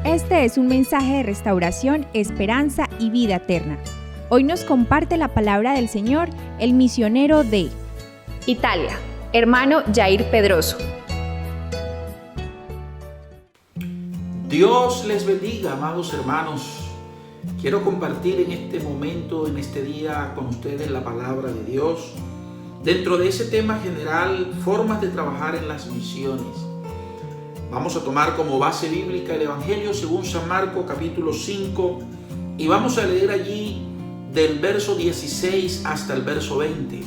Este es un mensaje de restauración, esperanza y vida eterna. Hoy nos comparte la palabra del Señor el misionero de Italia, hermano Jair Pedroso. Dios les bendiga, amados hermanos. Quiero compartir en este momento, en este día, con ustedes la palabra de Dios. Dentro de ese tema general, formas de trabajar en las misiones. Vamos a tomar como base bíblica el Evangelio según San Marcos, capítulo 5, y vamos a leer allí del verso 16 hasta el verso 20.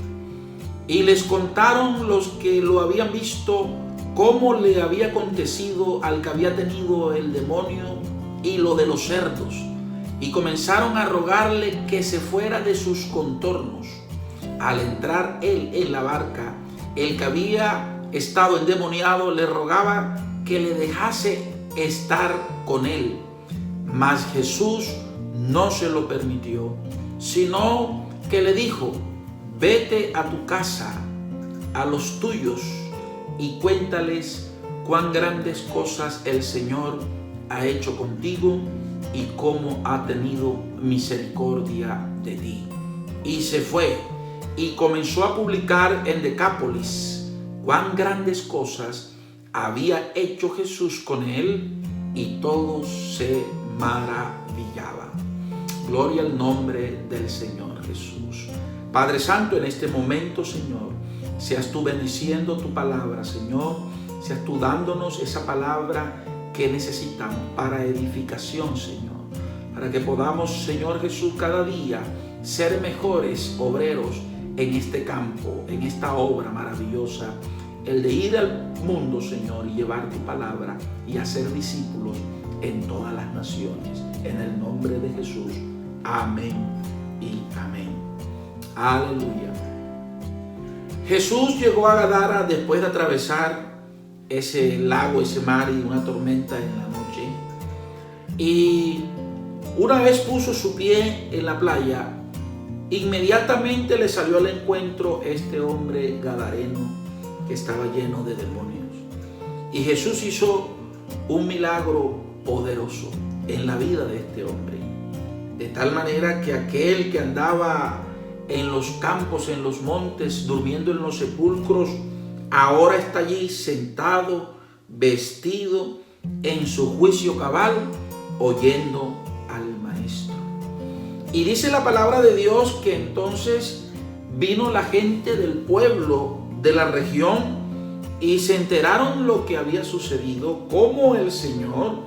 Y les contaron los que lo habían visto cómo le había acontecido al que había tenido el demonio y lo de los cerdos, y comenzaron a rogarle que se fuera de sus contornos. Al entrar él en la barca, el que había estado endemoniado le rogaba que le dejase estar con él. Mas Jesús no se lo permitió, sino que le dijo: vete a tu casa, a los tuyos, y cuéntales cuán grandes cosas el Señor ha hecho contigo y cómo ha tenido misericordia de ti. Y se fue y comenzó a publicar en Decápolis cuán grandes cosas había hecho Jesús con él, y todos se maravillaban. Gloria al nombre del Señor Jesús. Padre Santo, en este momento, Señor, seas tú bendiciendo tu palabra, Señor, seas tú dándonos esa palabra que necesitamos para edificación, Señor, para que podamos, Señor Jesús, cada día ser mejores obreros en este campo, en esta obra maravillosa, el de ir al mundo, Señor, y llevar tu palabra y hacer discípulos en todas las naciones. En el nombre de Jesús. Amén y amén. Aleluya. Jesús llegó a Gadara después de atravesar ese lago, ese mar y una tormenta en la noche. Y una vez puso su pie en la playa, inmediatamente le salió al encuentro este hombre gadareno que estaba lleno de demonios. Y Jesús hizo un milagro poderoso en la vida de este hombre, de tal manera que aquel que andaba en los campos, en los montes, durmiendo en los sepulcros, ahora está allí sentado, vestido, en su juicio cabal, oyendo al Maestro. Y dice la palabra de Dios que entonces vino la gente del pueblo, de la región, y se enteraron lo que había sucedido, cómo el Señor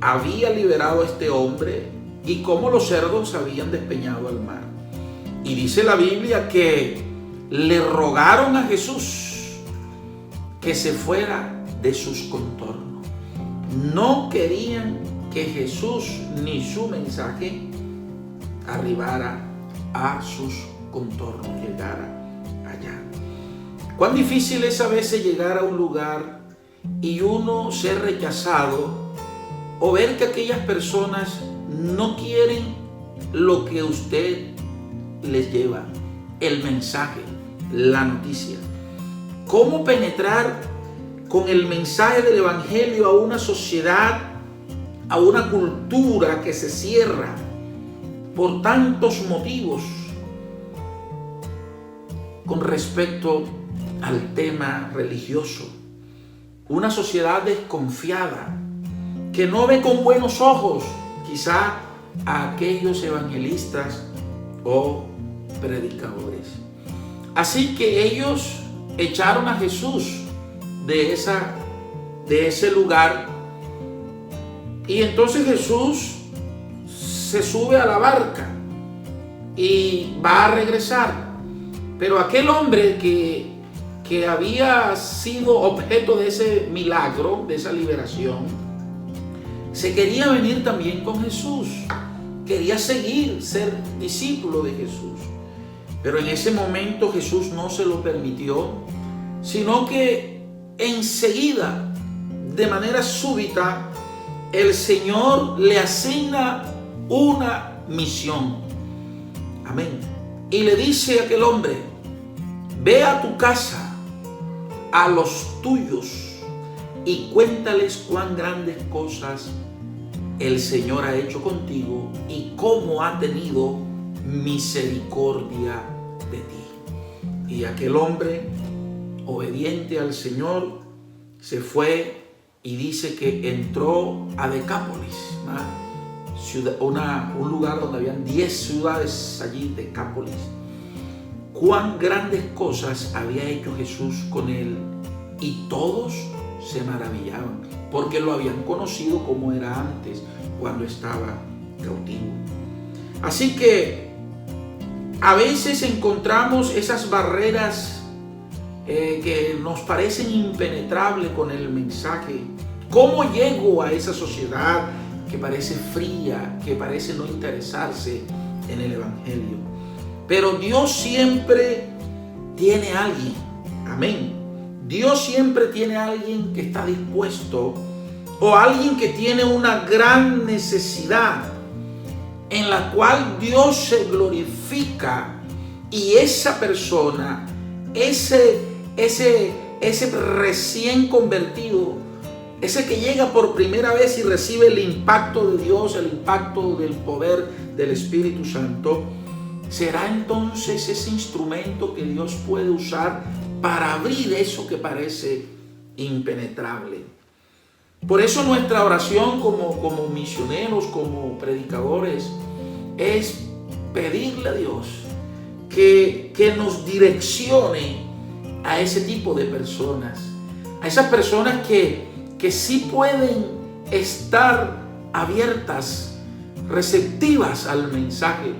había liberado a este hombre y cómo los cerdos habían despeñado al mar. Y dice la Biblia que le rogaron a Jesús que se fuera de sus contornos. No querían que Jesús ni su mensaje arribara a sus contornos, llegara allá. Cuán difícil es a veces llegar a un lugar y uno ser rechazado, o ver que aquellas personas no quieren lo que usted les lleva, el mensaje, la noticia. ¿Cómo penetrar con el mensaje del Evangelio a una sociedad, a una cultura que se cierra por tantos motivos con respecto al tema religioso? Una sociedad desconfiada que no ve con buenos ojos quizá a aquellos evangelistas o predicadores. Así que ellos echaron a Jesús de ese lugar, y entonces Jesús se sube a la barca y va a regresar. Pero aquel hombre que había sido objeto de ese milagro, de esa liberación, se quería venir también con Jesús. Quería seguir, ser discípulo de Jesús. Pero en ese momento Jesús no se lo permitió, sino que enseguida, de manera súbita, el Señor le asigna una misión. Amén. Y le dice a aquel hombre: ve a tu casa, a los tuyos, y cuéntales cuán grandes cosas el Señor ha hecho contigo y cómo ha tenido misericordia de ti. Y aquel hombre obediente al Señor se fue y dice que entró a Decápolis, un lugar donde habían 10 ciudades allí, Decápolis. Cuán grandes cosas había hecho Jesús con él, y todos se maravillaban porque lo habían conocido como era antes, cuando estaba cautivo. Así que a veces encontramos esas barreras que nos parecen impenetrables con el mensaje. ¿Cómo llego a esa sociedad que parece fría, que parece no interesarse en el Evangelio? Pero Dios siempre tiene a alguien, amén. Dios siempre tiene a alguien que está dispuesto, o alguien que tiene una gran necesidad en la cual Dios se glorifica, y esa persona, ese recién convertido, ese que llega por primera vez y recibe el impacto de Dios, el impacto del poder del Espíritu Santo, será entonces ese instrumento que Dios puede usar para abrir eso que parece impenetrable. Por eso nuestra oración como misioneros, como predicadores, es pedirle a Dios que nos direccione a ese tipo de personas, a esas personas que sí pueden estar abiertas, receptivas al mensaje,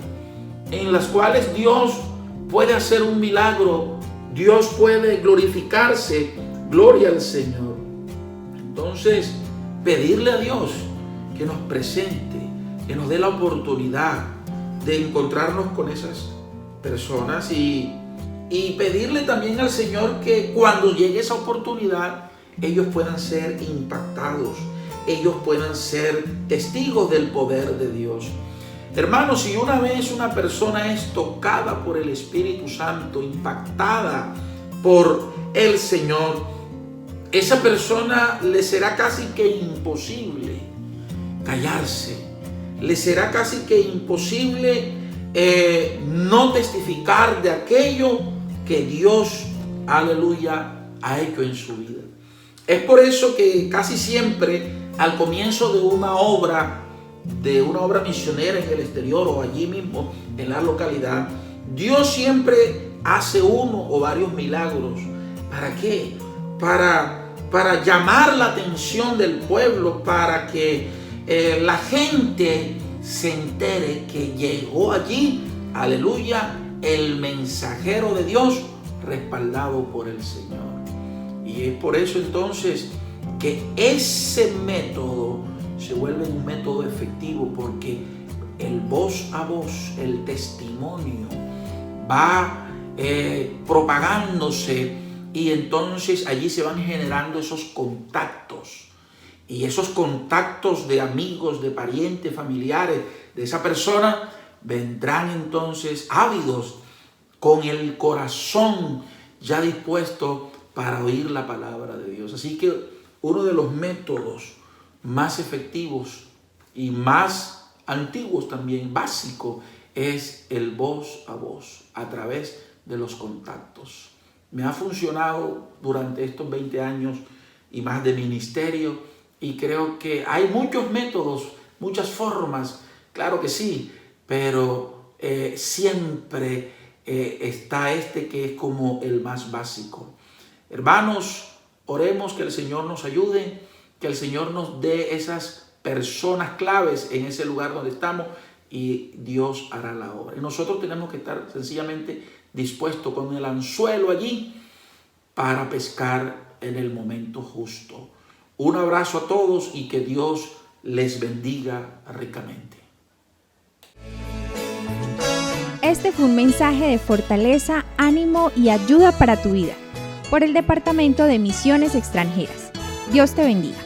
en las cuales Dios puede hacer un milagro, Dios puede glorificarse, gloria al Señor. Entonces, pedirle a Dios que nos presente, que nos dé la oportunidad de encontrarnos con esas personas, y pedirle también al Señor que cuando llegue esa oportunidad, ellos puedan ser impactados, ellos puedan ser testigos del poder de Dios. Hermanos, si una vez una persona es tocada por el Espíritu Santo, impactada por el Señor, esa persona le será casi que imposible callarse, le será casi que imposible no testificar de aquello que Dios, aleluya, ha hecho en su vida. Es por eso que casi siempre al comienzo de una obra misionera en el exterior o allí mismo en la localidad, Dios siempre hace uno o varios milagros. ¿Para qué? Para llamar la atención del pueblo, para que la gente se entere que llegó allí, aleluya, el mensajero de Dios respaldado por el Señor. Y es por eso entonces que ese método se vuelve un método efectivo, porque el voz a voz, el testimonio va propagándose, y entonces allí se van generando esos contactos, y esos contactos de amigos, de parientes, familiares de esa persona vendrán entonces ávidos, con el corazón ya dispuesto para oír la palabra de Dios. Así que uno de los métodos más efectivos y más antiguos también, básico, es el voz a voz, a través de los contactos. Me ha funcionado durante estos 20 años y más de ministerio, y creo que hay muchos métodos, muchas formas, claro que sí, pero siempre está este que es como el más básico. Hermanos, oremos que el Señor nos ayude, que el Señor nos dé esas personas claves en ese lugar donde estamos, y Dios hará la obra. Y nosotros tenemos que estar sencillamente dispuestos con el anzuelo allí para pescar en el momento justo. Un abrazo a todos y que Dios les bendiga ricamente. Este fue un mensaje de fortaleza, ánimo y ayuda para tu vida por el Departamento de Misiones Extranjeras. Dios te bendiga.